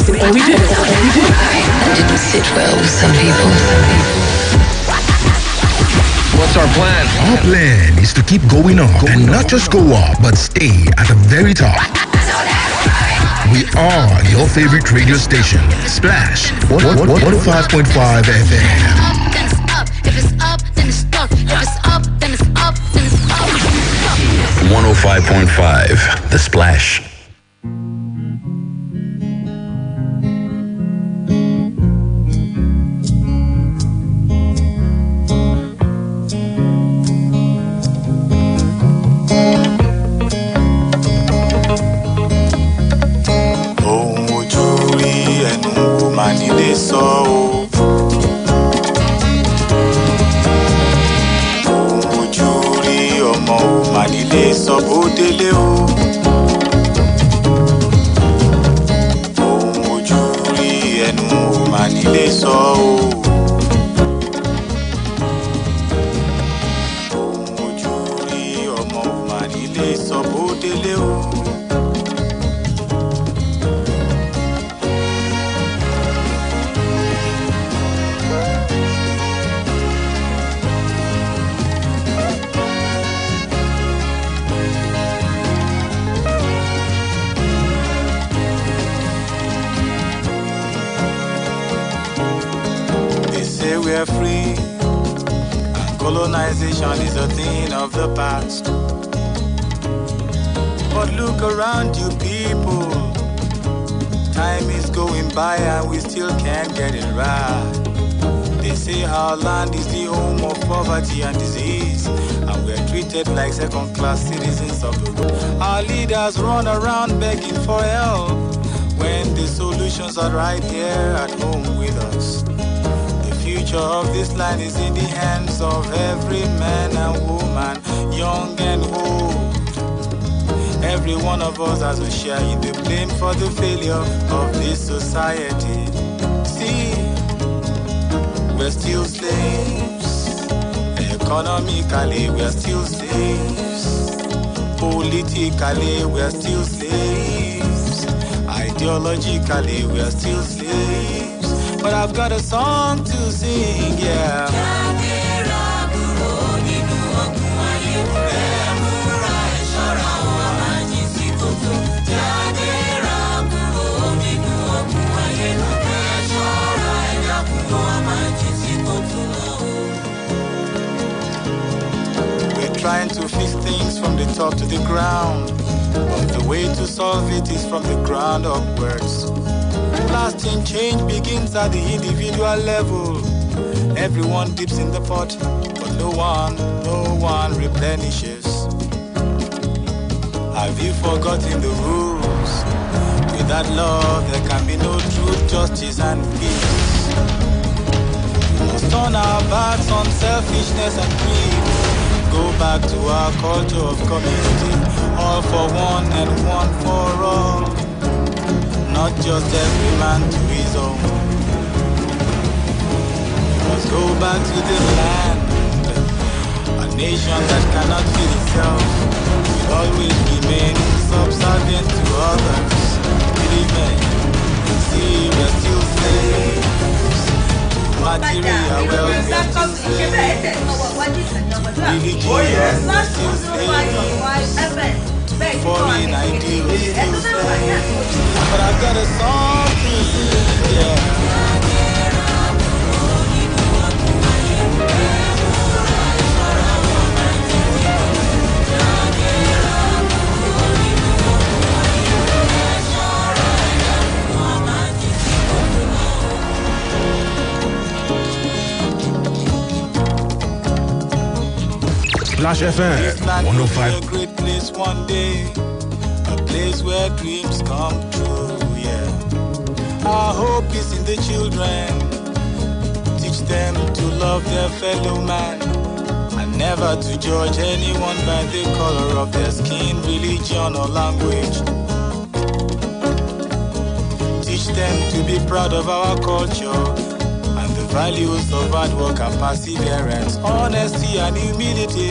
Didn't sit well with some people. What's our plan? Our plan is to keep going up and not just go up, but stay at the very top. We are your favorite radio station, Splash 105.5 FM. Then it's up. If it's up, then it's stuck. If it's up, then it's up, then it's up. 105.5 The Splash. We're free, and colonization is a thing of the past. But look around you, people. Time is going by and we still can't get it right. They say our land is the home of poverty and disease, and we're treated like second-class citizens of the world. Our leaders run around begging for help when the solutions are right here at home with us. The future of this land is in the hands of every man and woman, young and old. Every one of us has a share in the blame for the failure of this society. See, we're still slaves. Economically, we're still slaves. Politically, we're still slaves. Ideologically, we're still slaves. But I've got a song to sing, yeah. We're trying to fix things from the top to the ground, but the way to solve it is from the ground upwards. Lasting change begins at the individual level. Everyone dips in the pot, but no one replenishes. Have you forgotten the rules? Without love, there can be no truth, justice, and peace. We must turn our backs on selfishness and greed. Go back to our culture of community, all for one and one for all. Not just every man to his own. We must go back to the land. A nation that cannot feed itself will always remain subservient to others. Believe me, see, we're still slaves. Material wealth, we're still slaves. Religion, we're still slaves. Foreign ideals, still slaves. But I've got a song to sing, yeah. Splash FM This land will be 105. a great place one day, a place where dreams come true, yeah. Our hope is in the children. Teach them to love their fellow man and never to judge anyone by the color of their skin, religion, or language. Teach them to be proud of our culture and the values of hard work and perseverance, honesty and humility.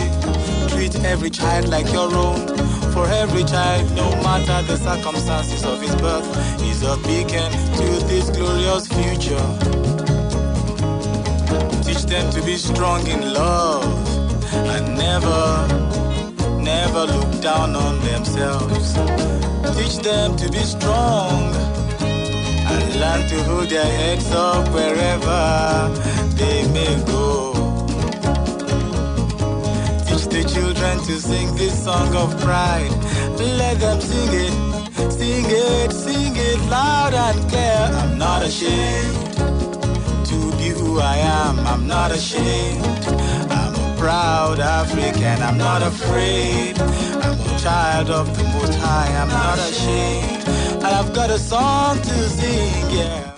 Treat every child like your own. for every child, no matter the circumstances of his birth, is a beacon to this glorious future. Teach them to be strong in love and never look down on themselves. Teach them to be strong and learn to hold their heads up wherever they may go. Teach the children to sing this song of pride. Let them sing it, sing it, sing it loud and clear. I'm not ashamed to be who I am. I'm not ashamed. I'm a proud African. I'm not afraid. I'm a child of the Most High. I'm not ashamed. And I've got a song to sing, yeah.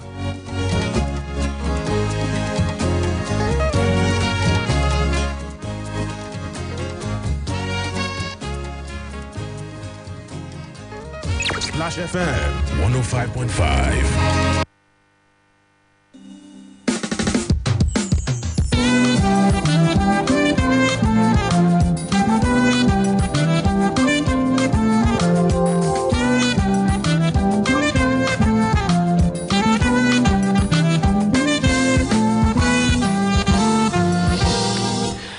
Splash FM 105.5.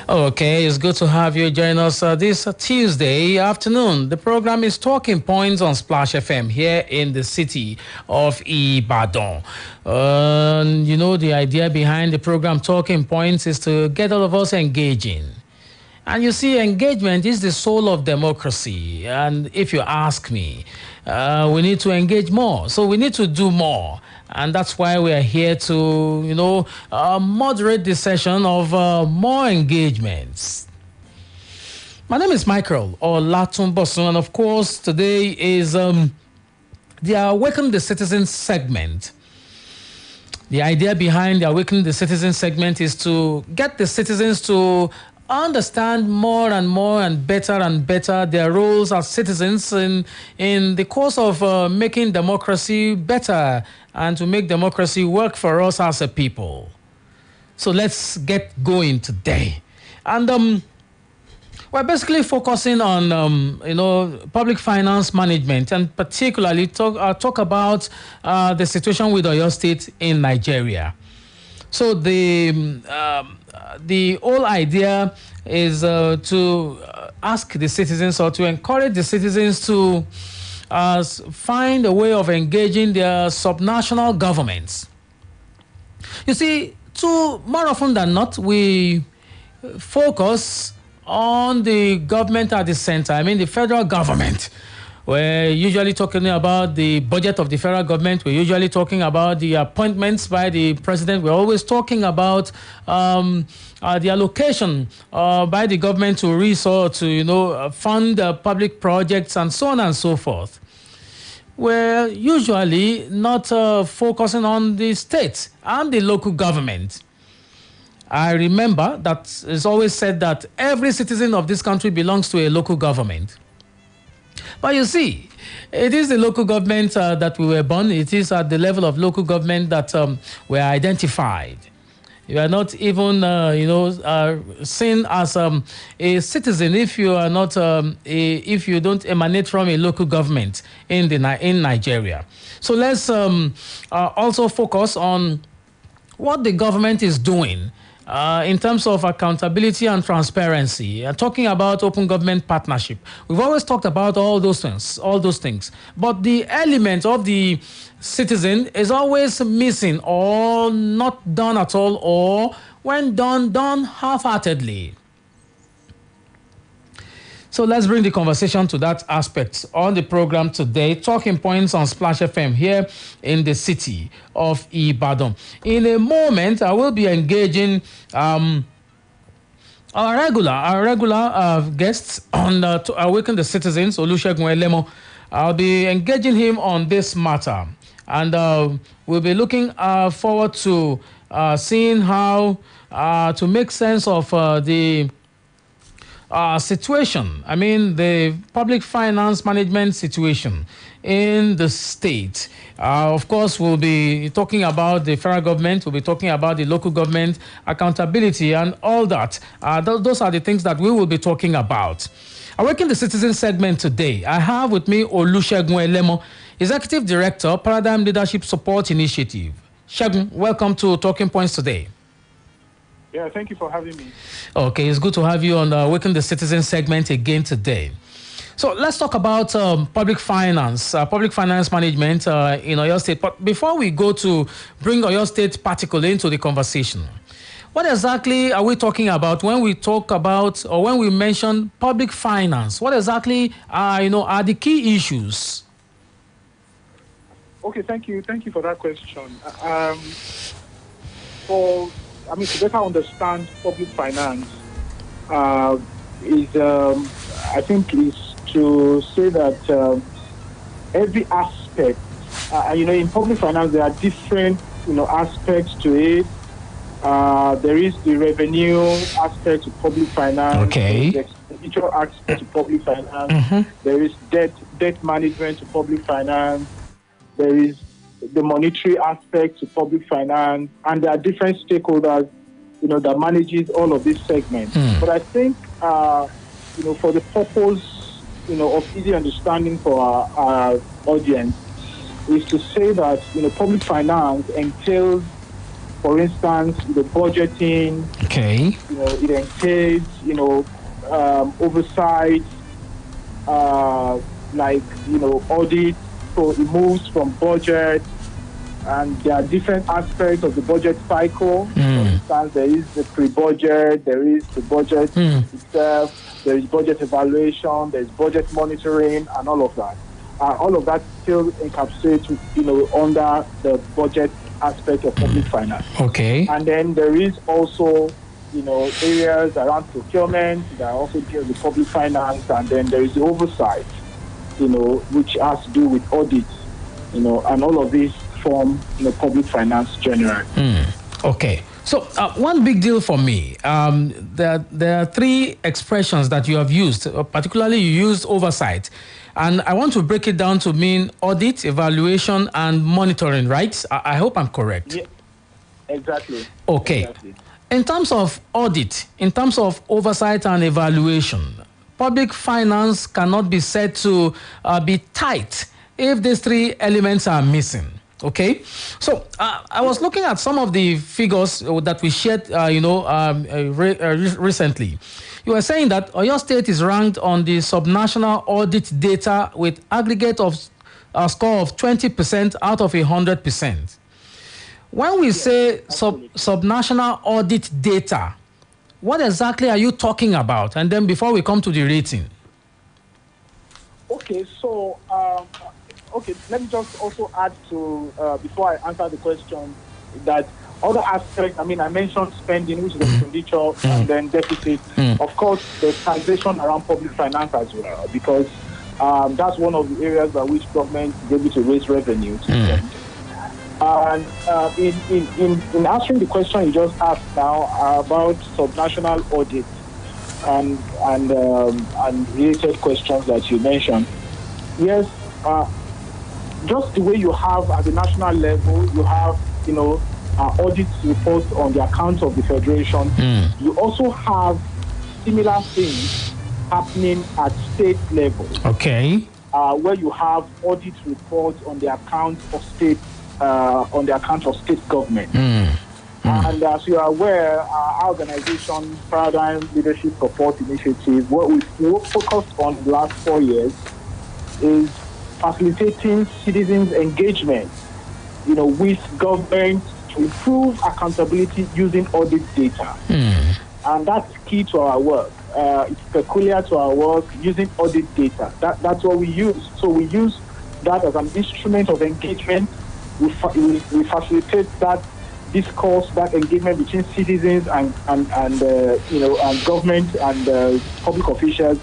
Okay, it's good to have you join us this Tuesday afternoon. The program is Talking Points on Splash FM here in the city of Ibadan. You know, the idea behind the program Talking Points is to get all of us engaging. And you see, engagement is the soul of democracy. And if you ask me, we need to engage more. So we need to do more. And that's why we are here to, moderate the session of more engagements. My name is Micheal Olatunbosun, and of course, today is the Awaken the Citizen segment. The idea behind the Awaken the Citizen segment is to get the citizens to understand more and better their roles as citizens in the course of making democracy better and to make democracy work for us as a people. So let's get going today. And we're basically focusing on, public finance management, and particularly talk about the situation with Oyo State in Nigeria. So the whole idea is to ask the citizens, or to encourage the citizens to find a way of engaging their subnational governments. You see, more often than not, we focus on the government at the center. I mean, the federal government. We're usually talking about the budget of the federal government. We're usually talking about the appointments by the president. We're always talking about the allocation by the government to resource to fund public projects and so on and so forth. We're usually not focusing on the state and the local government. I remember that it's always said that every citizen of this country belongs to a local government. But you see, it is the local government that we were born. It is at the level of local government that we are identified. You are not even, seen as a citizen if you are not, if you don't emanate from a local government in Nigeria. So let's also focus on what the government is doing in terms of accountability and transparency, talking about open government partnership. We've always talked about all those things. But the element of the citizen is always missing, or not done at all, or when done half-heartedly. So let's bring the conversation to that aspect on the program today. Talking Points on Splash FM here in the city of Ibadan. In a moment, I will be engaging our regular guests on to Awaken the Citizens, Olusegun Elemo. I'll be engaging him on this matter, and we'll be looking forward to seeing how to make sense of the situation. I mean, the public finance management situation in the state. Of course, we'll be talking about the federal government, we'll be talking about the local government, accountability, and all that. Those are the things that we will be talking about. Awaken the Citizen segment today. I have with me Olusegun Elemo, Executive Director, Paradigm Leadership Support Initiative. Segun, welcome to Talking Points today. Yeah, thank you for having me. Okay, it's good to have you on the Awaken the Citizen segment again today. So let's talk about public finance management in Oyo State. But before we go to bring Oyo State particularly into the conversation, what exactly are we talking about when we talk about or when we mention public finance? What exactly are the key issues? Okay, thank you for that question. To better understand public finance, is to say that every aspect, in public finance there are different aspects to it. There is the revenue aspect to public finance. Okay. The expenditure aspect to public finance. Mm-hmm. There is debt management to public finance. There is the monetary aspect to public finance, and there are different stakeholders, that manages all of these segments. But I think, for the purpose, of easy understanding for our audience, is to say that, public finance entails, for instance, budgeting. Okay. It entails, oversight, audit. So it moves from budget, and there are different aspects of the budget cycle. For instance, there is the pre-budget, there is the budget itself, there is budget evaluation, there is budget monitoring, and all of that. All of that still encapsulates, under the budget aspect of public finance. Okay. And then there is also, areas around procurement that also deal with public finance, and then there is the oversight, which has to do with audits, and all of these form, public finance generally. Okay. So one big deal for me, there are three expressions that you have used, particularly you used oversight. And I want to break it down to mean audit, evaluation, and monitoring, right? I hope I'm correct. Yeah, exactly. Okay. Exactly. In terms of audit, in terms of oversight and evaluation, public finance cannot be said to be tight if these three elements are missing. Okay, so I was looking at some of the figures that we shared, recently. You were saying that Oyo State is ranked on the subnational audit data with aggregate of a score of 20% out of 100%. When we say subnational audit data, what exactly are you talking about? And then before we come to the rating. Okay, so let me just also add to, before I answer the question, that other aspects, I mentioned spending, which is expenditure, and then deficit. Of course, there's taxation around public finance as well, because that's one of the areas by which government is able to raise revenue. And in answering the question you just asked now about subnational audit and related questions that you mentioned, yes, just the way you have at the national level, you have, audit reports on the accounts of the federation. You also have similar things happening at state level. Okay. Where you have audit reports on the accounts of state, government. And as you are aware, our organization, Paradigm Leadership Support Initiative, what we've focused on the last 4 years is facilitating citizens' engagement, with government to improve accountability using audit data. And that's key to our work. It's peculiar to our work using audit data. That's what we use. So we use that as an instrument of engagement. We facilitate that discourse, that engagement between citizens and government and public officials,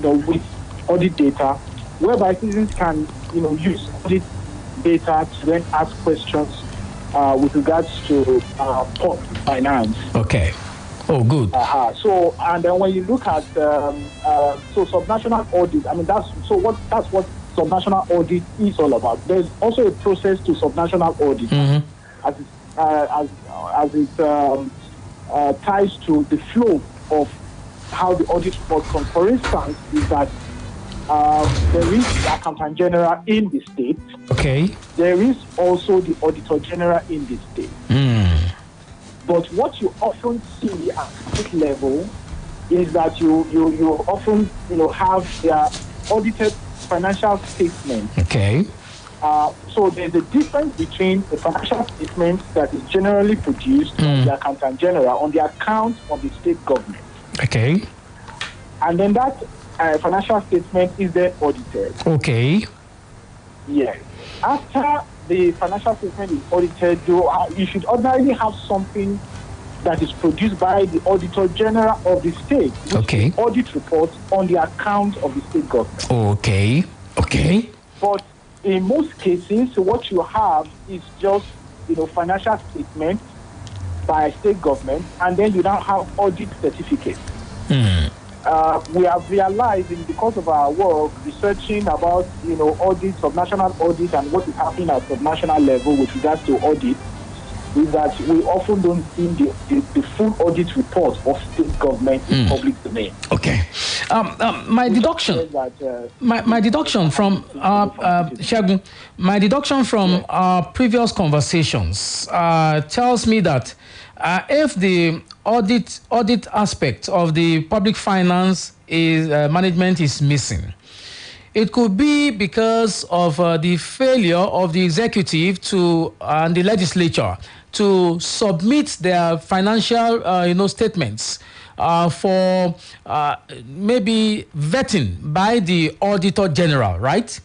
with audit data, whereby citizens can, use audit data to then ask questions with regards to public finance. Okay. Oh, good. So, and then when you look at so subnational audit, that's what subnational audit is all about. There's also a process to subnational audit as it ties to the flow of how the audit report comes. For instance, is that there is the Accountant General in the state. Okay. There is also the Auditor General in the state. But what you often see at state level is that you often have their audited financial statement. Okay. So there's a difference between the financial statement that is generally produced by the Accountant General on the account of the state government. Okay. And then that financial statement is then audited. Okay. Yes. After the financial statement is audited, you should ordinarily have something that is produced by the Auditor General of the state. Okay. Audit report on the account of the state government. Okay. Okay. But in most cases, what you have is just, financial statement by state government, and then you now have audit certificates. We have realized, because of our work researching about, audits, subnational audit, and what is happening at subnational level with regards to audit, is that we often don't see the full audit report of state government in public domain. Okay. My deduction. My deduction from Shagun, my deduction from our previous conversations tells me that if the audit aspect of the public finance is management is missing, it could be because of the failure of the executive and the legislature to submit their financial statements for maybe vetting by the Auditor General, right?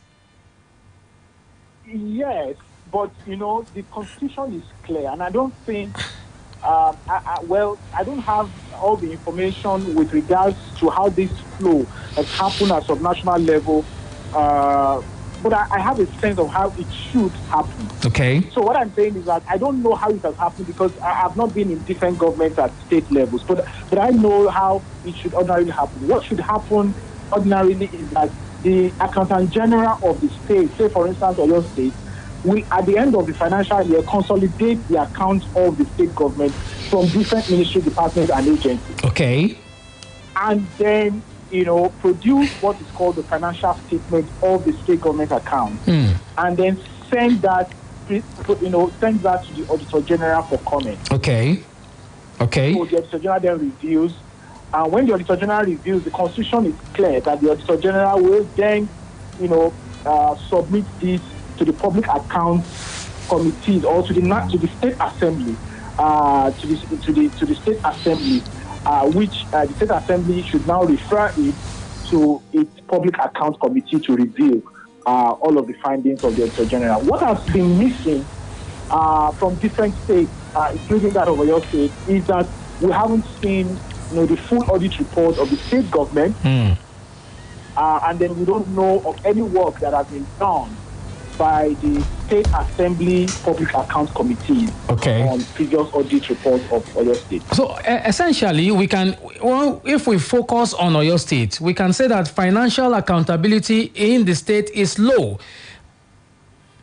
Yes, but the Constitution is clear, and I don't think. I don't have all the information with regards to how this flow has happened at subnational level, but I have a sense of how it should happen. Okay. So what I'm saying is that I don't know how it has happened because I have not been in different governments at state levels, but I know how it should ordinarily happen. What should happen ordinarily is that the Accountant General of the state, say for instance, Oyo State, we, at the end of the financial year, consolidate the accounts of the state government from different ministry departments and agencies. Okay. And then, produce what is called the financial statement of the state government account. And then send that to the Auditor General for comment. Okay. Okay. So the Auditor General then reviews. And when the Auditor General reviews, the Constitution is clear that the Auditor General will then, submit this to the public accounts committees or to the state assembly, to the state assembly, which the state assembly should now refer it to its public accounts committee to review all of the findings of the Auditor General. What has been missing from different states, including that of Oyo State, is that we haven't seen the full audit report of the state government, and then we don't know of any work that has been done by the State Assembly Public Accounts Committee on previous audit reports of Oyo State. So essentially, we can, if we focus on Oyo State, we can say that financial accountability in the state is low.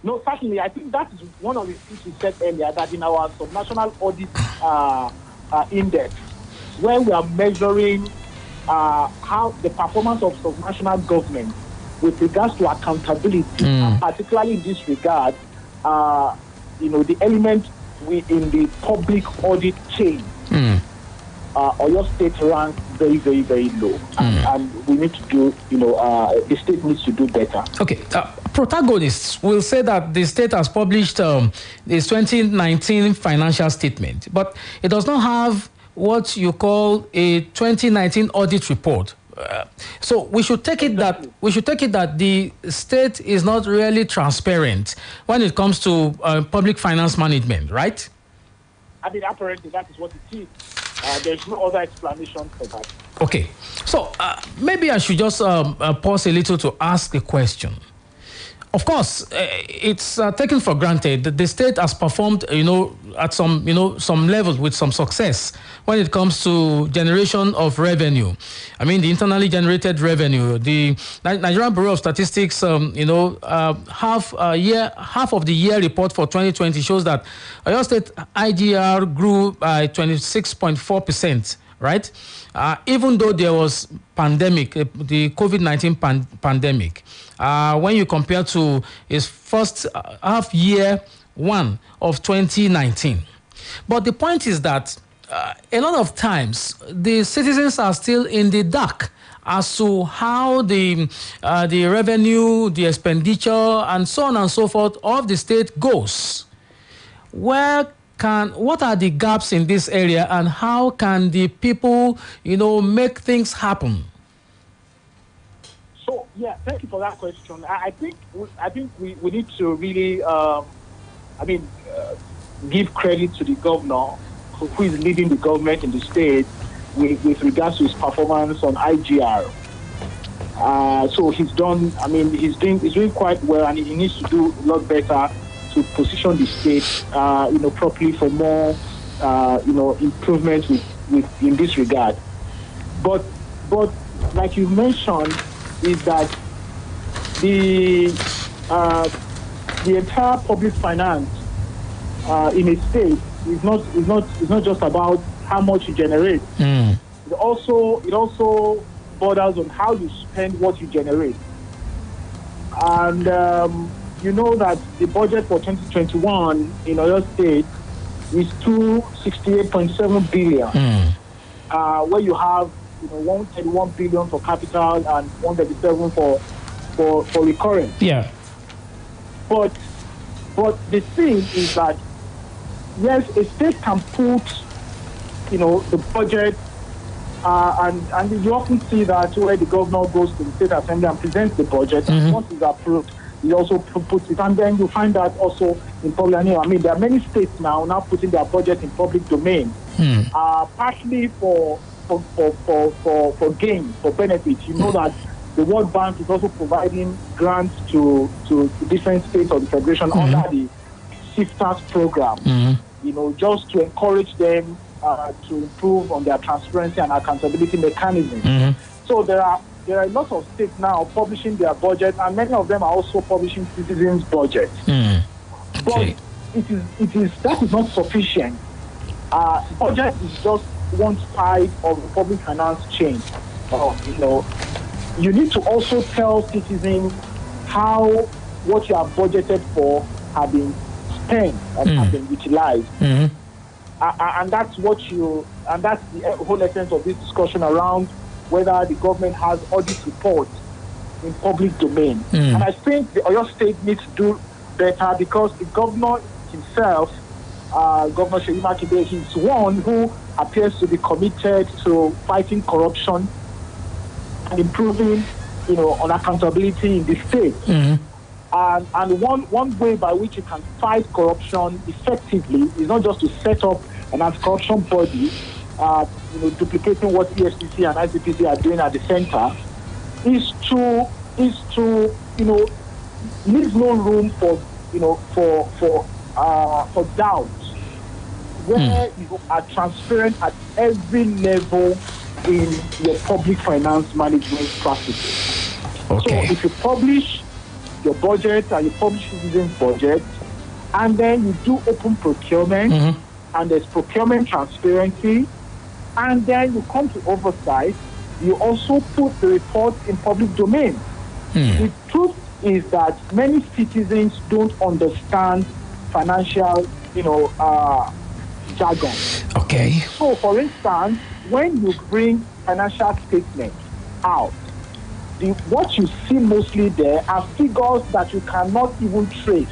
No, certainly. I think that is one of the things we said earlier, that in our subnational audit index, where we are measuring how the performance of subnational government with regards to accountability, particularly in this regard, the element in the public audit chain, Oyo State ranks very, very, very low. And we need to do, the state needs to do better. Okay. Protagonists will say that the state has published this 2019 financial statement, but it does not have what you call a 2019 audit report. So we should take it that the state is not really transparent when it comes to public finance management, right? I mean, apparently that is what it is. There's no other explanation for that. Okay, so maybe I should just pause a little to ask a question. Of course, it's taken for granted that the state has performed, at some levels with some success when it comes to generation of revenue. I mean, the internally generated revenue. The Nigerian Bureau of Statistics, half of the year report for 2020 shows that Oyo State IGR grew by 26.4%. Right, even though there was pandemic, the COVID-19 pandemic, when you compare to its first half year one of 2019. But the point is that a lot of times the citizens are still in the dark as to how the revenue, the expenditure, and so on and so forth of the state goes. What are the gaps in this area, and how can the people, make things happen? So, thank you for that question. I think we need to really, give credit to the governor who is leading the government in the state with regards to his performance on IGR. So he's doing quite well, and he needs to do a lot better to position the state, properly for more, improvements with in this regard. But like you mentioned, is that the entire public finance in a state is not just about how much you generate. It also borders on how you spend what you generate. And you know that the budget for 2021 in Oyo State is 268.7 billion, where you have 131 billion for capital and 137 for recurrent. Yeah. But the thing is that yes, a state can put the budget, and you often see that where the governor goes to the state assembly and presents the budget, and once it's approved, he also puts it, and then you find that also in public. There are many states now putting their budget in public domain, partly for gain, for benefits. You know that the World Bank is also providing grants to different states of the federation under the SIFTAS program. Just to encourage them to improve on their transparency and accountability mechanism. So there are a lot of states now publishing their budget, and many of them are also publishing citizens' budget. Okay. But that is not sufficient. Budget is just one side of the public finance chain. You need to also tell citizens how what you have budgeted for have been spent and have been utilized. And that's the whole essence of this discussion around whether the government has audit reports in public domain. And I think the Oyo State needs to do better, because the governor himself, Governor Seyi Makinde, he's one who appears to be committed to fighting corruption and improving, on accountability in the state. And one way by which you can fight corruption effectively is not just to set up an anti-corruption body, duplicating what EFCC and ICPC are doing at the center, is to leave no room for doubt, where you are transparent at every level in your public finance management practices. Okay. So if you publish your budget and you publish citizens' budget, and then you do open procurement, and there's procurement transparency, and then you come to oversight, you also put the reports in public domain. The truth is that many citizens don't understand financial, jargon. Okay. So, for instance, when you bring financial statements out, what you see mostly there are figures that you cannot even trace.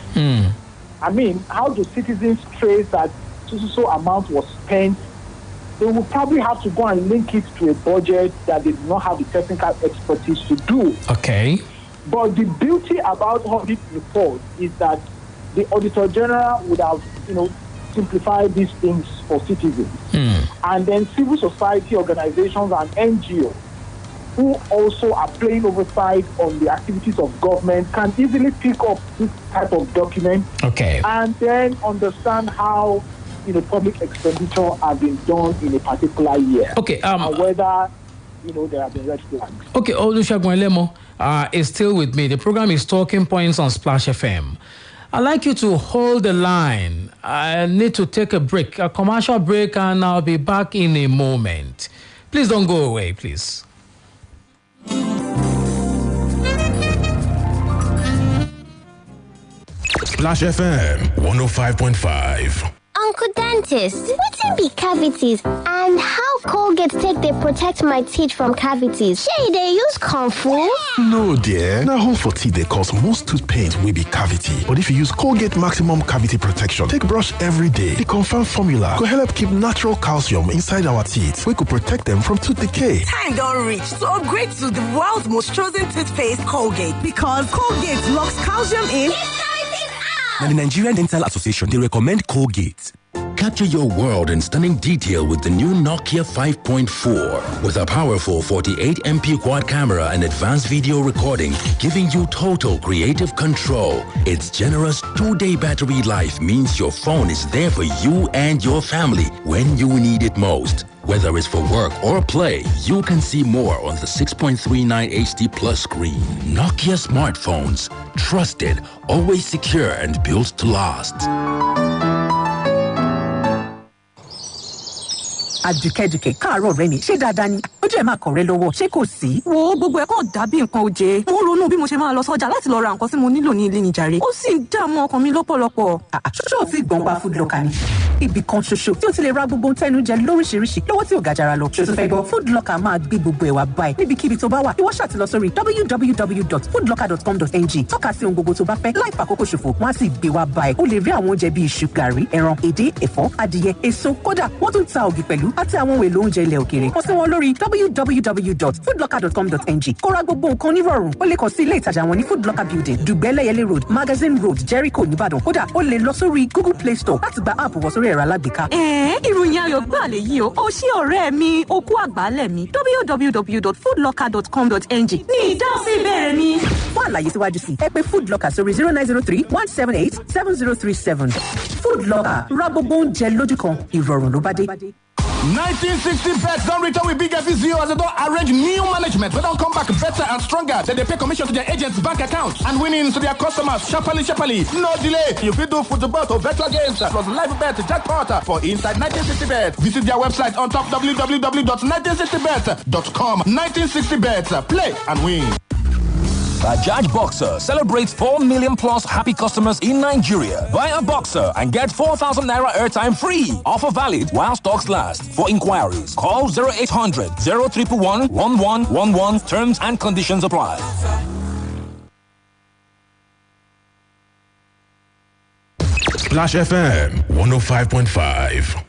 How do citizens trace that so amount was spent? They will probably have to go and link it to a budget that they do not have the technical expertise to do. Okay. But the beauty about audit reports is that the Auditor General would have, simplified these things for citizens. And then civil society organizations and NGOs who also are playing oversight on the activities of government can easily pick up this type of document and then understand how public expenditure has been done in a particular year. And whether there have been red flags. Okay, Olusegun Elemo is still with me. The program is Talking Points on Splash FM. I'd like you to hold the line. I need to take a break, a commercial break, and I'll be back in a moment. Please don't go away, please. Splash FM 105.5. Uncle Dentist, wetin be cavities and how Colgate take dey protect my teeth from cavities? Shey dey use comfort? No, dear. Now, hole for teeth they cause most tooth pain will be cavity. But if you use Colgate Maximum Cavity Protection, take brush every day. The confirmed formula could help keep natural calcium inside our teeth. We could protect them from tooth decay. Time don't reach to upgrade to the world's most chosen toothpaste, Colgate. Because Colgate locks calcium in. Now, the Nigerian Dental Association, they recommend Colgate. Capture your world in stunning detail with the new Nokia 5.4. With a powerful 48MP quad camera and advanced video recording, giving you total creative control. Its generous 2-day battery life means your phone is there for you and your family when you need it most. Whether it's for work or play, you can see more on the 6.39 HD Plus screen. Nokia smartphones. Trusted, always secure, and built to last. Àdùkẹ́dùkẹ́ káàárọ̀ rẹ ni ṣé dáadáa ni ojú ẹ̀ máa kàn rẹ lọ́wọ́ ṣé kò sí. Wo gbogbo ẹ̀ kàn dàbí nǹkan oje. Mo ronú bí mo ṣe máa lọ sọ́jà láti lọ ra nǹkan tí mo nílò ní ilé nìjàre. Ó sì ń dààmú ọkàn mi lọ́pọ̀lọpọ̀. Ṣoṣo tí gbọ̀n pa Food Locker ni. Ibì kan ṣoṣo tí o ti lè ra gbogbo tẹnu jẹ lóríṣiríṣi lọ́wọ́ tí ò ga jara lọ. Ṣoṣo fẹ́ gbọ́ Food Locker máa gbé gbogbo ẹ̀ wá báyìí níbikíbi tó bá wà. Ìwọ ṣáà ti lọ sórí www.foodlocker.com.ng tọ́ka sí ohun gbogbo tó bá fẹ́ láì fàkókò ṣòfò wọ́n á sì gbé wá báyìí. O lè rí àwọn oúnjẹ bíi iṣu, gàrí, ẹran, edé, ẹ̀fọ́, adìyẹ, èso, kódà wọ́n tún ta ògì pẹ̀lú àti àwọn ohun èlò oúnjẹ ilẹ̀ òkèèrè. Kàn sí wọn lórí www.foodlocker.com.ng kó ra gbogbo nǹkan nírọ̀rùn. O lè kàn sí ilé ìtajà wọn ní Food Locker Building, Dùgbẹ́lẹ́yẹlé Road, Magazine Road, Jericho, Nìbàdàn. Kódà o lè lọ sórí Google Play Store láti gba app wọ sórí ẹ̀rọ alágbèéká. Ìròyìn ayọ̀ gbà lè yí o. Ó ṣí ọ̀rẹ́ mi, okú àgbálẹ̀ mi. www.foodlocker.com.ng ní ìdáhùn sí ìbéèrè mi. Fún àlàyé síwájú sí, ẹ pè Food Locker sórí 0903-178-7037. Food Locker, ra gbogbo oúnjẹ lójú kan, ìrọ̀rùn ló bá dé. 1960 bets don't return with big FCO as they don't arrange new management. They don't come back better and stronger. Then they pay commission to their agents' bank accounts and winnings to their customers. Sharply. No delay. You can do football or virtual games plus live bet jackpot for inside 1960 bets. Visit their website on top www.1960bets.com. 1960 bets. Play and win. Bajaj Boxer celebrates 4 million plus happy customers in Nigeria. Buy a Boxer and get 4,000 naira airtime free. Offer valid while stocks last. For inquiries, call 0800 0311 1111. Terms and conditions apply. Splash FM 105.5.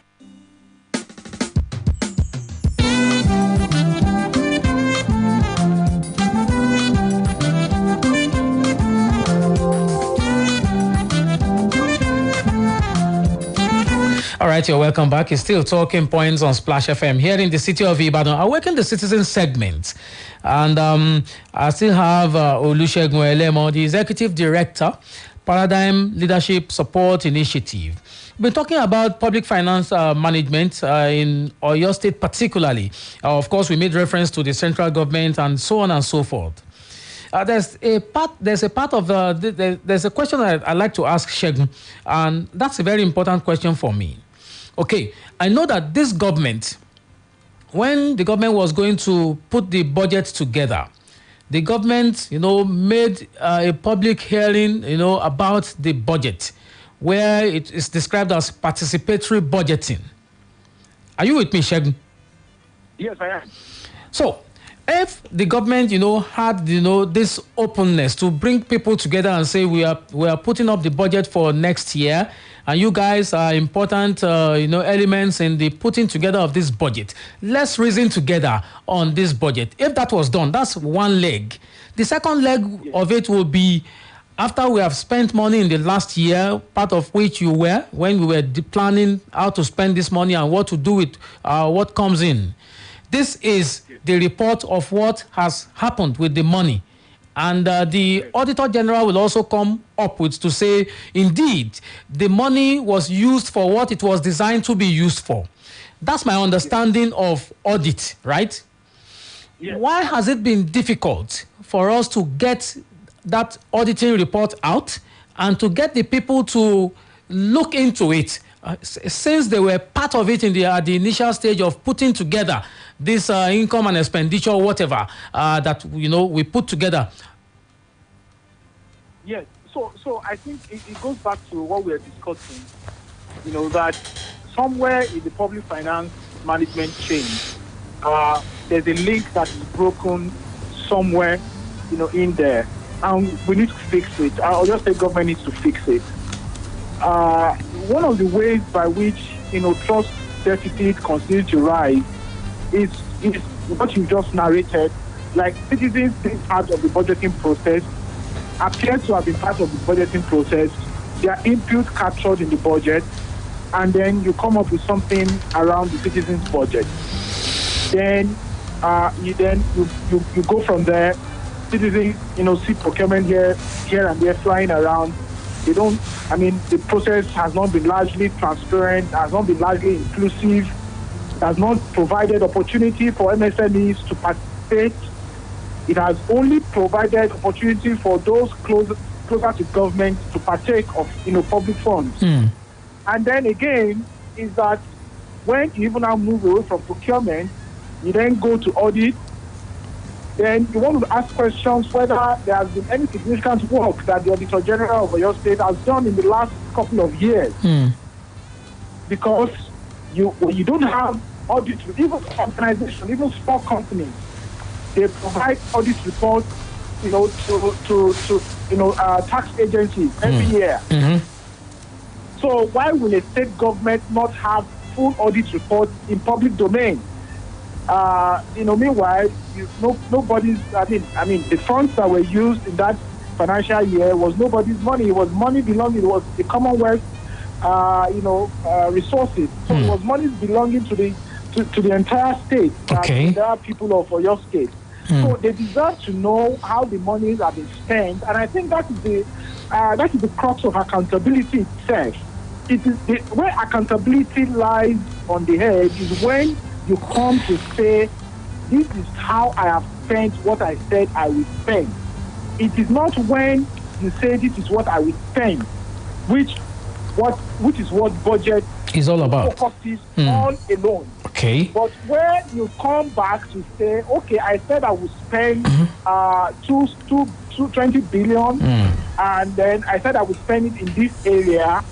All right, you're welcome back. It's still Talking Points on Splash FM here in the city of Ibadan. Awaken the Citizen segment. And I still have Olusegun Elemo, the Executive Director, Paradigm Leadership Support Initiative. We've been talking about public finance management in Oyo State particularly. Of course, we made reference to the central government and so on and so forth. There's a question that I'd like to ask Shegun, and that's a very important question for me. Okay, I know that this government, when the government was going to put the budget together, the government, made a public hearing, about the budget, where it is described as participatory budgeting. Are you with me, Shegun? Yes, I am. So, if the government, had, this openness to bring people together and say we are putting up the budget for next year, and you guys are important, elements in the putting together of this budget. Let's reason together on this budget. If that was done, that's one leg. The second leg of it will be after we have spent money in the last year, part of which you were when we were planning how to spend this money and what to do with what comes in. This is the report of what has happened with the money. And the Auditor General will also come up with to say, indeed, the money was used for what it was designed to be used for. That's my understanding of audit, right? Yes. Why has it been difficult for us to get that auditing report out and to get the people to look into it? Since they were part of it in the initial stage of putting together this income and expenditure, whatever that we put together. Yes. So I think it goes back to what we are discussing. That somewhere in the public finance management chain, there's a link that is broken somewhere, in there, and we need to fix it. I'll just say government needs to fix it. One of the ways by which trust deficit continues to rise is what you just narrated. Like citizens being part of the budgeting process, appear to have been part of the budgeting process, their input captured in the budget, and then you come up with something around the citizens' budget. Then you go from there. Citizens see procurement here and there flying around. The process has not been largely transparent, has not been largely inclusive, has not provided opportunity for MSMEs to participate. It has only provided opportunity for those closer to government to partake of public funds. And then again is that when you even now move away from procurement, you then go to audit. Then you want to ask questions whether there has been any significant work that the Auditor General of your state has done in the last couple of years. Because you don't have audit, even organizations, even small companies, they provide audit reports, to tax agencies every year. So why will a state government not have full audit reports in public domain? Meanwhile, nobody's. The funds that were used in that financial year was nobody's money. It was money belonging. It was the Commonwealth, resources. So it was money belonging to the entire state. Okay. There are people of your state. So they deserve to know how the monies have been spent, and I think that is the crux of accountability itself. It is where accountability lies on the head is when you come to say, this is how I have spent what I said I will spend. It is not when you say this is what I will spend, which is what budget is all about. Focuses all alone. Okay. But where you come back to say, okay, I said I will spend 20 billion, and then I said I will spend it in this area,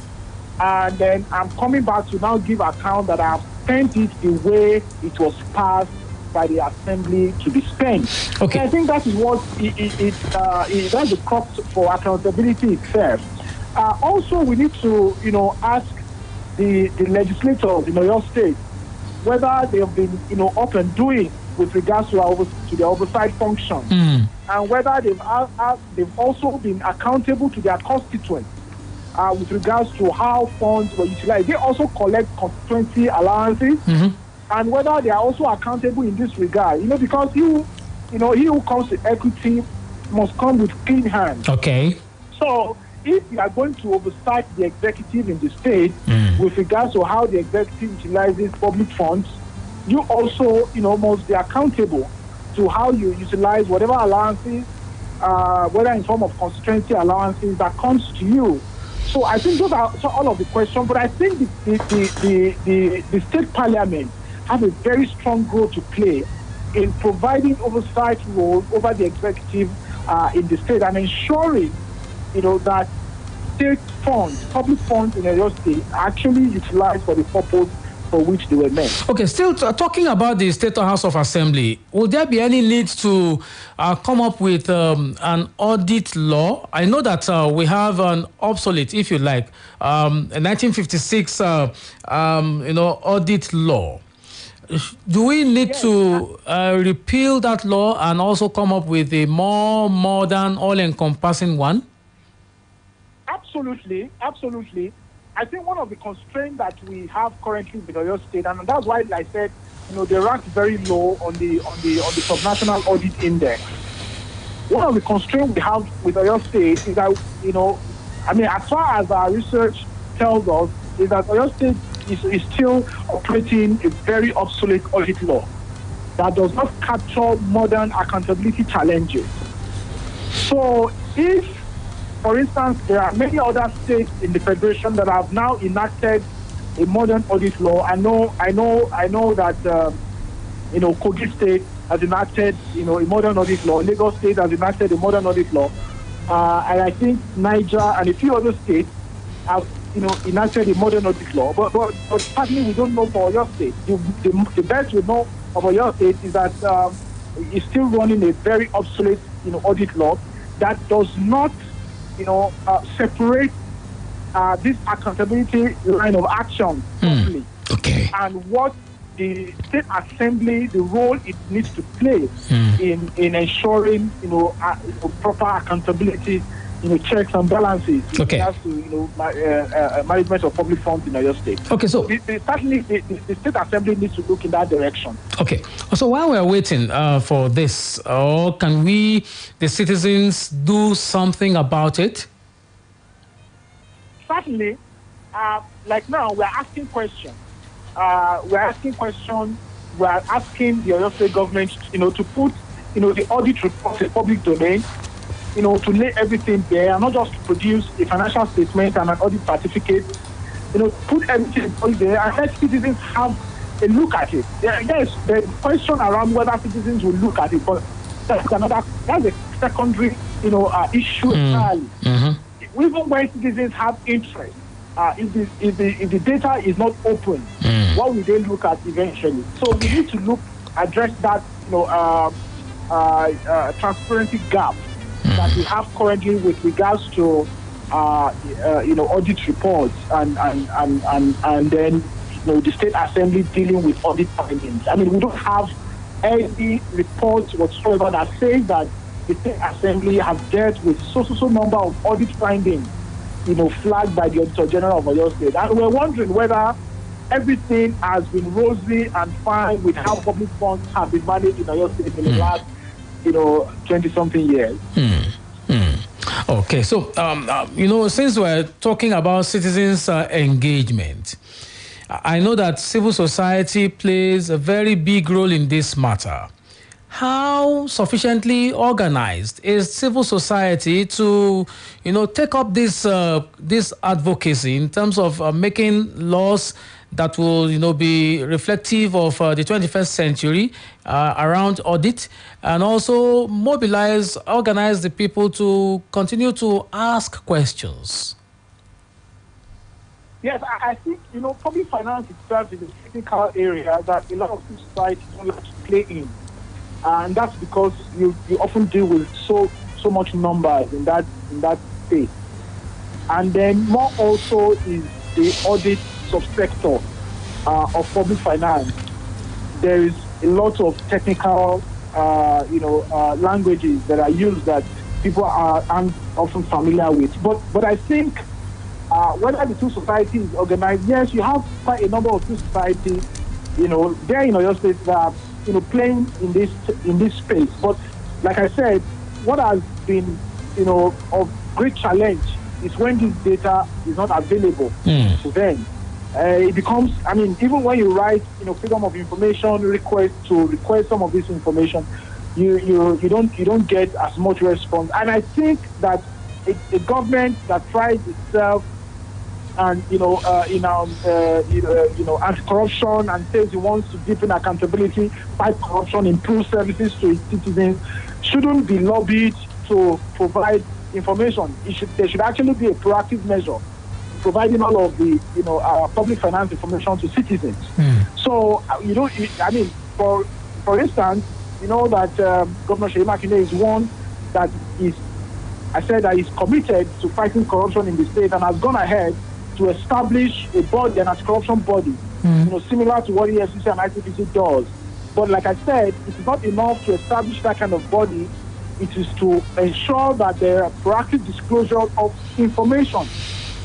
and then I'm coming back to now give account that I have spent it the way it was passed by the assembly to be spent. Okay. So I think that is what that's the crux for accountability itself. Also, we need to ask the legislators in your state whether they have been up and doing with regards to their oversight function, and whether they've also been accountable to their constituents with regards to how funds were utilized. They also collect constituency allowances, and whether they are also accountable in this regard. Because he who comes to equity must come with clean hands. Okay. So if you are going to oversight the executive in the state with regards to how the executive utilizes public funds, you also, must be accountable to how you utilize whatever allowances, whether in form of constituency allowances that comes to you. So I think those are all of the questions, but I think the state parliament has a very strong role to play in providing oversight role over the executive in the state and ensuring, that state funds, public funds in your state are actually utilized for the purpose for which they were meant. Okay, still talking about the State House of Assembly, will there be any need to come up with an audit law? I know that we have an obsolete, if you like, a 1956, audit law. Do we need to repeal that law and also come up with a more modern, all-encompassing one? Absolutely. I think one of the constraints that we have currently in Oyo State, and that's why I said they rank very low on the subnational audit index. One of the constraints we have with Oyo State is that, as far as our research tells us, is that Oyo State is still operating a very obsolete audit law that does not capture modern accountability challenges. So if, for instance, there are many other states in the Federation that have now enacted a modern audit law, I know that, Kogi State has enacted, a modern audit law. Lagos State has enacted a modern audit law. And I think Niger and a few other states have, enacted a modern audit law. But certainly we don't know for Oyo State. The best we know of Oyo State is that it's still running a very obsolete, audit law that does not, separate this accountability line of action properly. Okay. And what the state assembly, the role it needs to play in ensuring, proper accountability, checks and balances. Okay. As to, management of public funds in Oyo State. Okay, so certainly the state assembly needs to look in that direction. Okay. So while we're waiting for this, can we, the citizens, do something about it? Certainly, like now, we're asking questions. We're asking the Oyo State government, to put, the audit report in public domain, to lay everything there, and not just to produce a financial statement and an audit certificate, put everything there and let citizens have a look at it. Yes, the question around whether citizens will look at it, but that's a secondary, issue entirely. Even when citizens have interest, if the data is not open, what will they look at eventually? So we need to address that, transparency gap that we have currently with regards to, audit reports and then, the state assembly dealing with audit findings. I mean, we don't have any reports whatsoever that says that the state assembly has dealt with so number of audit findings, flagged by the Auditor General of Oyo State. And we're wondering whether everything has been rosy and fine with how public funds have been managed in Oyo State in the last, 20-something years. Okay, so, since we're talking about citizens' engagement, I know that civil society plays a very big role in this matter. How sufficiently organized is civil society to, take up this advocacy in terms of making laws that will, be reflective of the 21st century around audit, and also organize the people to continue to ask questions? Yes, I think, public finance itself is a technical area that a lot of civil society don't like to play in. And that's because you often deal with so much numbers in that space. And then more also is the audit subsector of public finance. There is a lot of technical, languages that are used that people aren't often familiar with. But I think whether the two societies organized, yes, you have quite a number of two societies, there in Oyo State that are, playing in this space. But like I said, what has been, of great challenge is when this data is not available to them. It becomes, even when you write, freedom of information request some of this information, you don't get as much response. And I think that a government that tries itself and anti-corruption and says it wants to deepen accountability, fight corruption, improve services to its citizens, shouldn't be lobbied to provide information. There should actually be a proactive measure providing all of the public finance information to citizens. So for instance, that Governor Seyi Makinde is one that is committed to fighting corruption in the state and has gone ahead to establish a body, an anti-corruption body, similar to what EFCC and ICPC does. But like I said, it is not enough to establish that kind of body. It is to ensure that there are proactive disclosure of information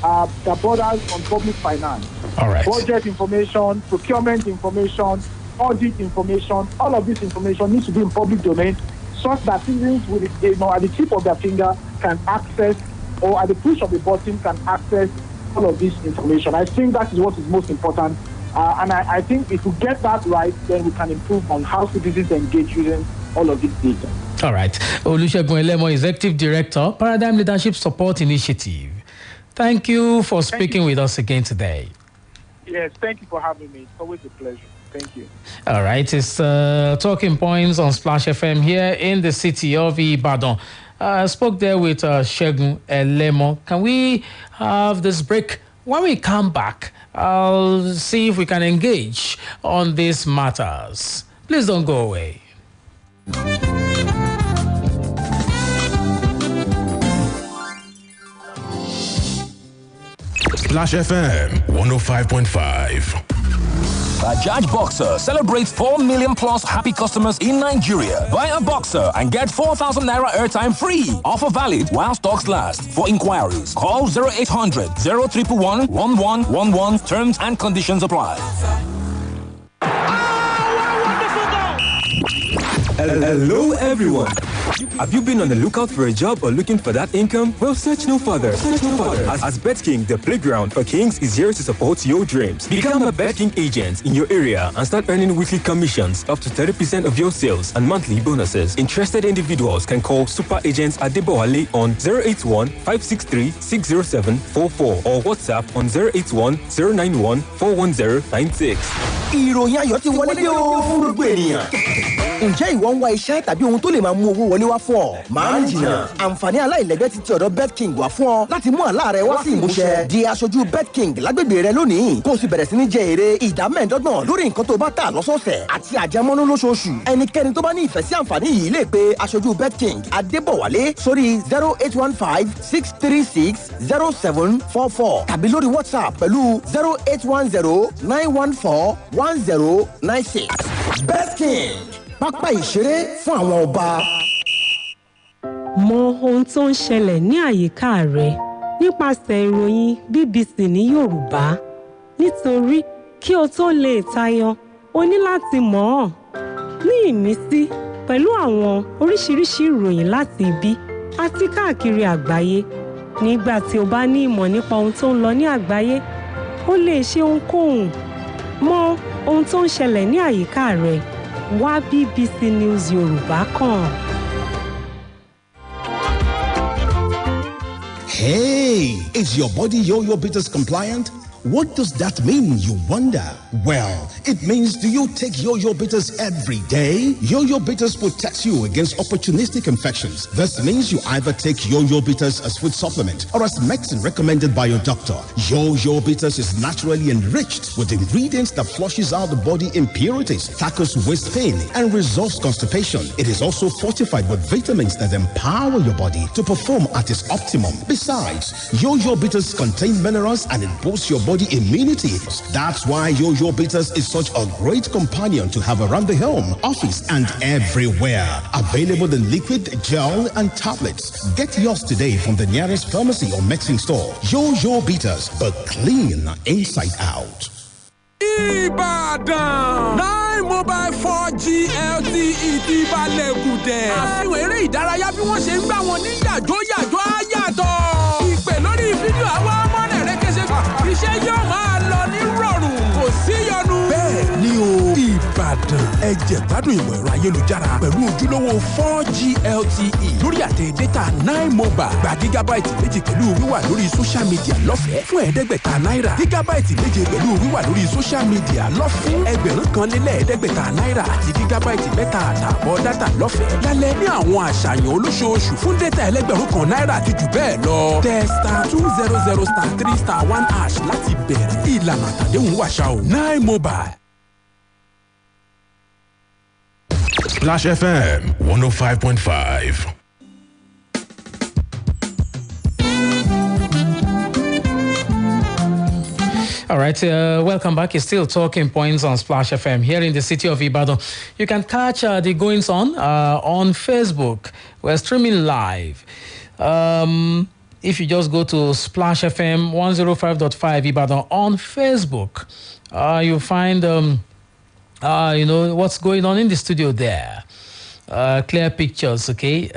that borders on public finance. All right. Budget information, procurement information, audit information. All of this information needs to be in public domain, such that citizens with, at the tip of their finger can access, or at the push of a button can access all of this information. I think that is what is most important. And I think if we get that right, then we can improve on how citizens engage using all of this data. All right. Olusegun Elemo, Executive Director, Paradigm Leadership Support Initiative. Thank you for speaking with us again today. Yes, thank you for having me. It's always a pleasure. Thank you. All right. It's Talking Points on Splash FM here in the city of Ibadan. I spoke there with Segun Elemo. Can we have this break? When we come back, I'll see if we can engage on these matters. Please don't go away. Splash FM 105.5. Bajaj Boxer celebrates 4 million plus happy customers in Nigeria. Buy a Boxer and get 4,000 naira airtime free. Offer valid while stocks last. For inquiries, call 0800 011 1111. Terms and conditions apply. Hello, everyone. Have you been on the lookout for a job or looking for that income? Well, search no further. As BetKing, the playground for kings, is here to support your dreams. Become a BetKing agent in your area and start earning weekly commissions up to 30% of your sales and monthly bonuses. Interested individuals can call Super Agents Adebowale on 081-563-60744 or WhatsApp on 081-091-41096. Ìròyìn ayọ̀ ti wọlé dé o fún gbogbo ènìyàn. Ǹjẹ́ ìwọ ń wá iṣẹ́ tàbí ohun tó lè máa mú owó wọlé wá fún ọ? Máa ń jìnnà. Àǹfààní aláìlẹ́gbẹ́ ti ọ̀dọ̀ BetKing wá fún ọ láti mú àlá rẹ wá sí ìmúṣẹ. Di aṣojú BetKing lágbègbè rẹ lónìí. Kó o sì bẹ̀rẹ̀ sí ní jẹ èrè ìdá 15% lórí nǹkan tó bá tà lọ́sọ̀ọ̀sẹ̀ àti àjẹmọ́nú lóṣooṣù. Ẹnikẹ́ni tó bá ní ìfẹ́ sí àǹfààní yìí lè pe aṣojú BetKing Adébọ̀wálé sórí 0815-636-0744 tàbí lórí WhatsApp pẹ̀lú 0810-914-1096. BetKing, pápá ìṣeré fún àwọn ọba. Mọ ohun tó ń ṣẹlẹ̀ ní àyíká rẹ nípasẹ̀ ìròyìn BBC ní Yorùbá. Nítorí kí o tó lè tayọ, o ní láti mọ̀ ọ́n. Ní ìmísí pẹ̀lú àwọn oríṣiríṣi ìròyìn láti ibi àti káàkiri àgbáyé. Nígbà tí o bá ní ìmọ̀ nípa ohun tó ń lọ ní àgbáyé, o lè ṣe ohunkóhun. Mọ ohun tó ń ṣẹlẹ̀ ní àyíká rẹ. Wá BBC News Yorùbá kàn. Hey, is your body Yo-Yo Bitters compliant? What does that mean, you wonder? Well, it means do you take Yo-Yo Bitters every day? Yo-Yo Bitters protects you against opportunistic infections. This means you either take Yo-Yo Bitters as food supplement or as medicine recommended by your doctor. Yo-Yo Bitters is naturally enriched with ingredients that flushes out the body impurities, tackles waist pain, and resolves constipation. It is also fortified with vitamins that empower your body to perform at its optimum. Besides, Yo-Yo Bitters contain minerals and it boosts your body immunity. That's why Yo-Yo Bitters is such a great companion to have around the home, office, and everywhere. Available in liquid, gel, and tablets. Get yours today from the nearest pharmacy or medicine store. Yo-Yo Bitters, but clean inside out. Ìbàdàn 9 mobile 4G LTE ti balẹ̀ gùdẹ̀. Àfihàn eré ìdárayá bí wọ́n ṣe ń gbá wọn ní yàjó á yàtọ̀. Ìpè lórí fídíò àwọn ọmọ rẹ̀ rẹ́kẹ́sẹ̀. Iṣẹ́ yóò máa lọ ní rọ̀rùn. Kò sí yọnu. Bẹ́ẹ̀ ni o. Ìbàdàn ẹ jẹ gbádùn ìmọ̀ ẹ̀rọ ayélujára pẹ̀lú ojúlówó 4G LTE lórí àtẹ data 9 mobile. Gba gígábáìtì méjì pẹ̀lú wíwà lórí social media lọ́fẹ̀ẹ́ fún ẹ̀ẹ́dẹ́gbẹ̀ta náírà. Gígábáìtì méje pẹ̀lú wíwà lórí social media lọ́fẹ̀ẹ́. Ẹgbẹ̀rún kan lé lẹ́ẹ̀ẹ́dẹ́gbẹ̀ta náírà àti gígábáìtì mẹ́ta àtààbọ̀ dátà lọ́fẹ̀ẹ́. Lálẹ́ ní àwọn àṣàyàn olóṣooṣù fún dátà ẹlẹ́gbẹ̀rún kan náírà àti jù bẹ́ẹ̀ lọ. Tẹ *200*3*1# láti bẹ̀rẹ̀. Ìlànà àtàdéhùn wàṣà o. 9 mobile. Splash FM 105.5. All right, welcome back. It's still Talking Points on Splash FM here in the city of Ibadan. You can catch the goings on Facebook. We're streaming live. If you just go to Splash FM 105.5 Ibadan on Facebook, you'll find what's going on in the studio there. Clear pictures, okay?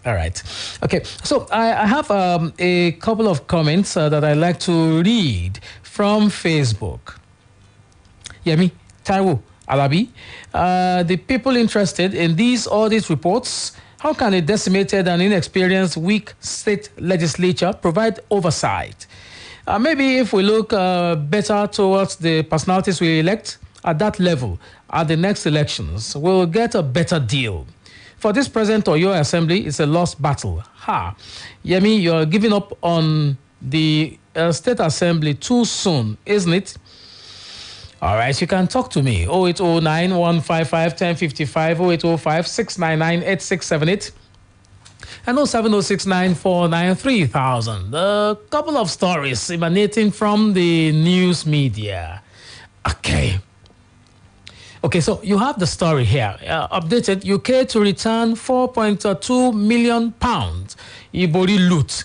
All right. Okay, so I have a couple of comments that I'd like to read from Facebook. Yemi, Taiwo, Alabi, the people interested in these audit reports, how can a decimated and inexperienced, weak state legislature provide oversight? Maybe if we look better towards the personalities we elect at that level at the next elections, we'll get a better deal. For this present Oyo Assembly, it's a lost battle. Yemi, you're giving up on the State Assembly too soon, isn't it? All right, you can talk to me. 0809 155 1055, 0805 699 8678, and 07069 493 3000. A couple of stories emanating from the news media. Okay, so you have the story here. Updated, UK to return £4.2 million Ibori loot.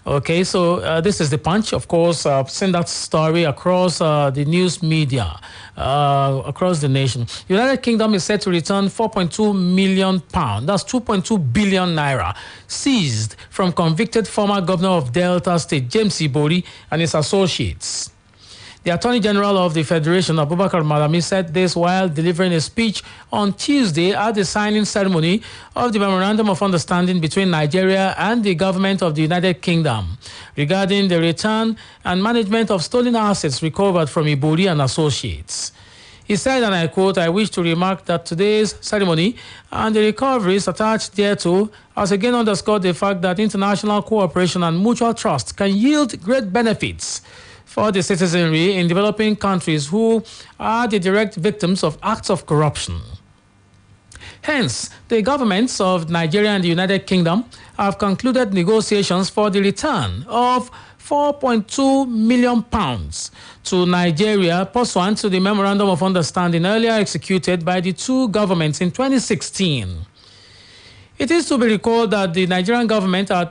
Okay, so this is the Punch. Of course, I've seen that story across the news media, across the nation. United Kingdom is set to return £4.2 million. That's 2.2 billion naira seized from convicted former governor of Delta State, James Ibori, and his associates. The Attorney General of the Federation, Abubakar Malami, said this while delivering a speech on Tuesday at the signing ceremony of the Memorandum of Understanding between Nigeria and the government of the United Kingdom regarding the return and management of stolen assets recovered from Ibori and associates. He said, and I quote, "I wish to remark that today's ceremony and the recoveries attached thereto has again underscored the fact that international cooperation and mutual trust can yield great benefits for the citizenry in developing countries who are the direct victims of acts of corruption. Hence, the governments of Nigeria and the United Kingdom have concluded negotiations for the return of £4.2 million to Nigeria pursuant to the Memorandum of Understanding earlier executed by the two governments in 2016. It is to be recalled that the Nigerian government had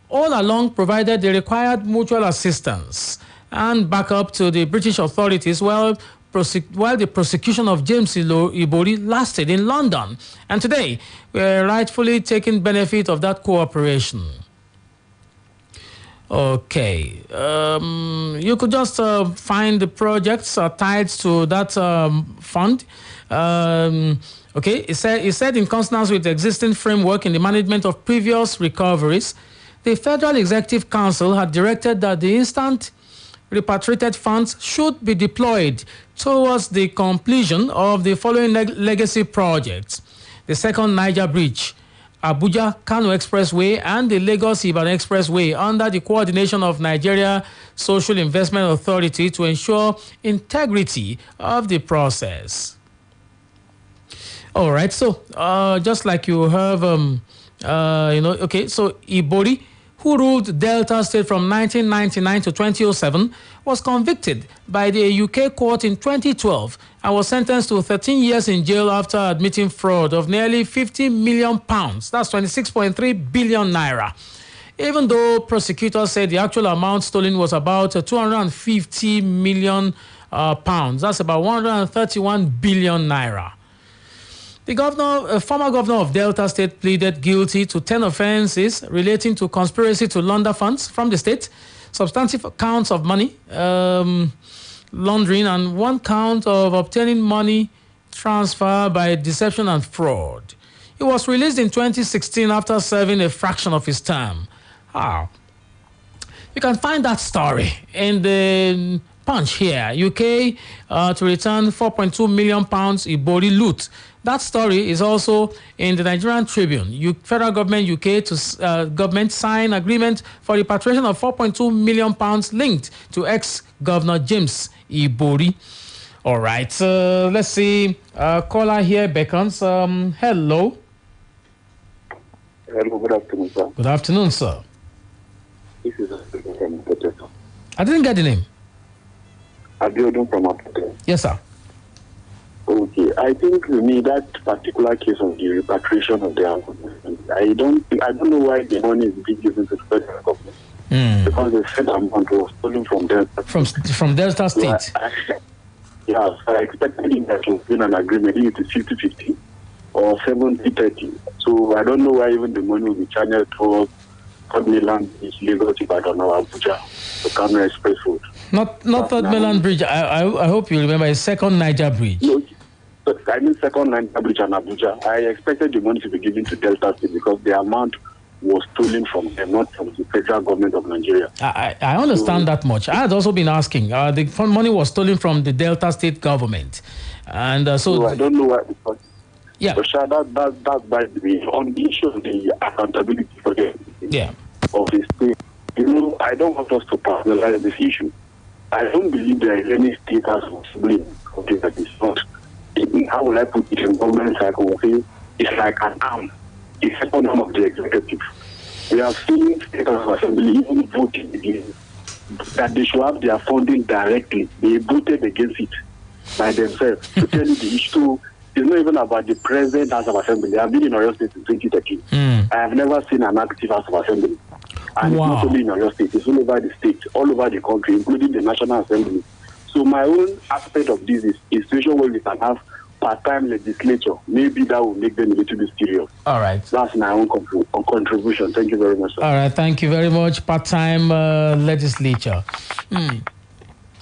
all along provided the required mutual assistance and backup to the British authorities while the prosecution of James Ibori lasted in London. And today, we are rightfully taking benefit of that cooperation. Okay. You could just find the projects tied to that fund. Okay. It said in consonance with the existing framework in the management of previous recoveries, the Federal Executive Council had directed that the instant repatriated funds should be deployed towards the completion of the following legacy projects: the second Niger Bridge, Abuja-Kano Expressway, and the Lagos-Ibadan Expressway under the coordination of Nigeria Social Investment Authority to ensure integrity of the process. All right, so just like you have, so Ibori, who ruled Delta State from 1999 to 2007, was convicted by the UK court in 2012 and was sentenced to 13 years in jail after admitting fraud of nearly £50 million. That's 26.3 billion naira. Even though prosecutors said the actual amount stolen was about 250 million pounds. That's about 131 billion naira. The former governor of Delta State pleaded guilty to 10 offenses relating to conspiracy to launder funds from the state, substantive counts of money laundering, and one count of obtaining money transfer by deception and fraud. He was released in 2016 after serving a fraction of his term. You can find that story in the Punch here. UK to return £4.2 million Ibori loot. That story is also in the Nigerian Tribune. Federal government UK to government sign agreement for repatriation of £4.2 million linked to ex-governor James Ibori. All right, let's see. Caller here beckons. Hello. Hello, good afternoon, sir. Good afternoon, sir. This is from Apoteto. I didn't get the name. Abiodun from Apoteto. Yes, sir. Okay, I think to me that particular case of the repatriation of the amount, I don't know why the money is being given to the federal government. Because the said amount was stolen from Delta. From Delta State. Yes, I expected him that to win an agreement, either 50-50 or 70-30. So I don't know why even the money will be channeled towards Third Mainland Bridge, Lagos, Ibadan, or Abuja, the Kano Express Road. Not Third Mainland Bridge. I hope you remember a second Niger Bridge. No, I mean second Niger Bridge and Abuja. I expected the money to be given to Delta State because the amount was stolen from them, not from the federal government of Nigeria. I understand that much. I had also been asking. The money was stolen from the Delta State government, and so I don't know why. Because yeah, that's by the way on the issue of the accountability for the of the state. You know, I don't want us to personalize this issue. I don't believe there is any state as responsible for this that is not. How will I put it in government cycle? It's like an arm. It's a second arm of the executive. We have seen state of assembly even voting against that they should have their funding directly. They voted against it by themselves. To tell you the issue, it's not even about the present House of Assembly. I've been in Oyo State in 2013. I have never seen an active House of Assembly. And it's not only in Oyo State, it's all over the state, all over the country, including the National Assembly. So my own aspect of this is a situation where we can have part-time legislature. Maybe that will make them a little bit serious. All right. That's my own contribution. Thank you very much, sir. All right. Thank you very much. Part-time legislature.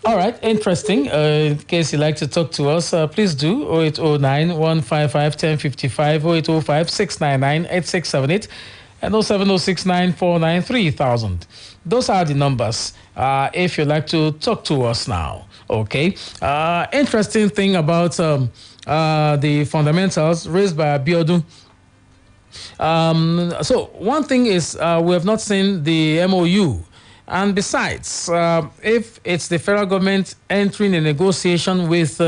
All right. Interesting. In case you'd like to talk to us, please do. 0809-155-1055, 0805-699-8678, and 07069493000. Those are the numbers if you'd like to talk to us now. Okay. Interesting thing about the fundamentals raised by Abiodun. So one thing is we have not seen the MOU. And besides, if it's the federal government entering a negotiation with,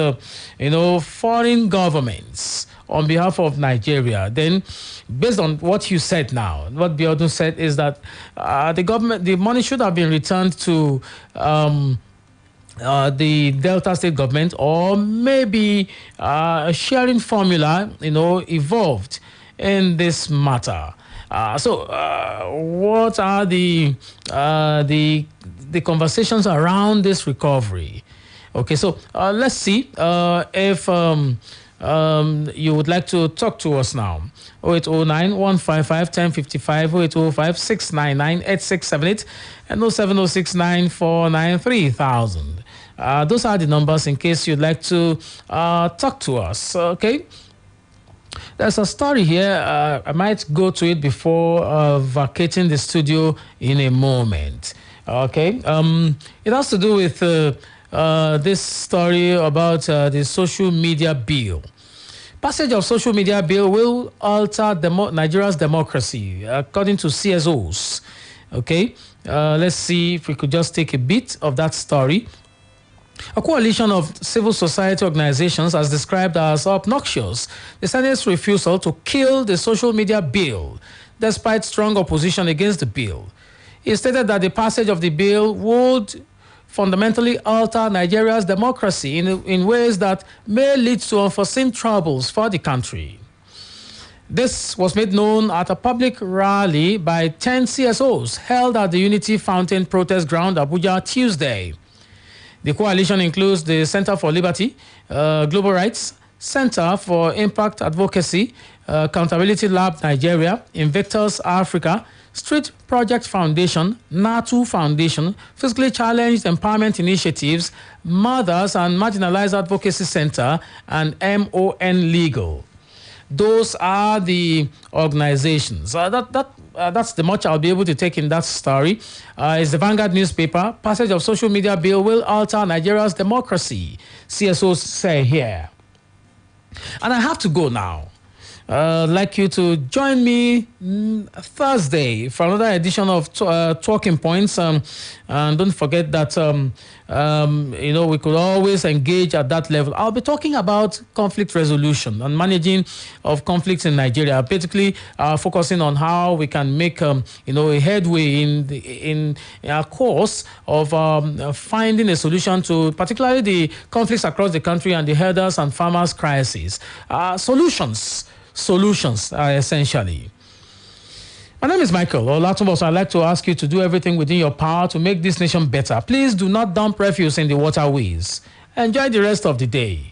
foreign governments on behalf of Nigeria, then based on what you said now, what Biodun said is that the money should have been returned to the Delta State government, or maybe a sharing formula, evolved in this matter. So what are the conversations around this recovery? Okay, so let's see if you would like to talk to us now. 0809-155-1055, 0805-699-8678, and 07069493000. Those are the numbers in case you'd like to talk to us. Okay. There's a story here. I might go to it before vacating the studio in a moment. Okay. It has to do with this story about the social media bill. Passage of social media bill will alter Nigeria's democracy, according to CSOs. Okay. Let's see if we could just take a bit of that story. A coalition of civil society organizations has described as obnoxious the Senate's refusal to kill the social media bill, despite strong opposition against the bill. It stated that the passage of the bill would fundamentally alter Nigeria's democracy in ways that may lead to unforeseen troubles for the country. This was made known at a public rally by 10 CSOs held at the Unity Fountain Protest Ground, Abuja, Tuesday. The coalition includes the Center for Liberty, Global Rights, Center for Impact Advocacy, Accountability Lab Nigeria, Invictus Africa, Street Project Foundation, NATU Foundation, Physically Challenged Empowerment Initiatives, Mothers and Marginalized Advocacy Center, and MON Legal. Those are the organizations. That's the much I'll be able to take in that story. It's the Vanguard newspaper. Passage of social media bill will alter Nigeria's democracy, CSOs say here. And I have to go now. I'd like you to join me Thursday for another edition of Talking Points. And don't forget that, we could always engage at that level. I'll be talking about conflict resolution and managing of conflicts in Nigeria, particularly focusing on how we can make, a headway in our course of finding a solution to particularly the conflicts across the country and the herders and farmers crisis. Solutions essentially. My name is Micheal Olatunbosun. I'd like to ask you to do everything within your power to make this nation better. Please do not dump refuse in the waterways. Enjoy the rest of the day.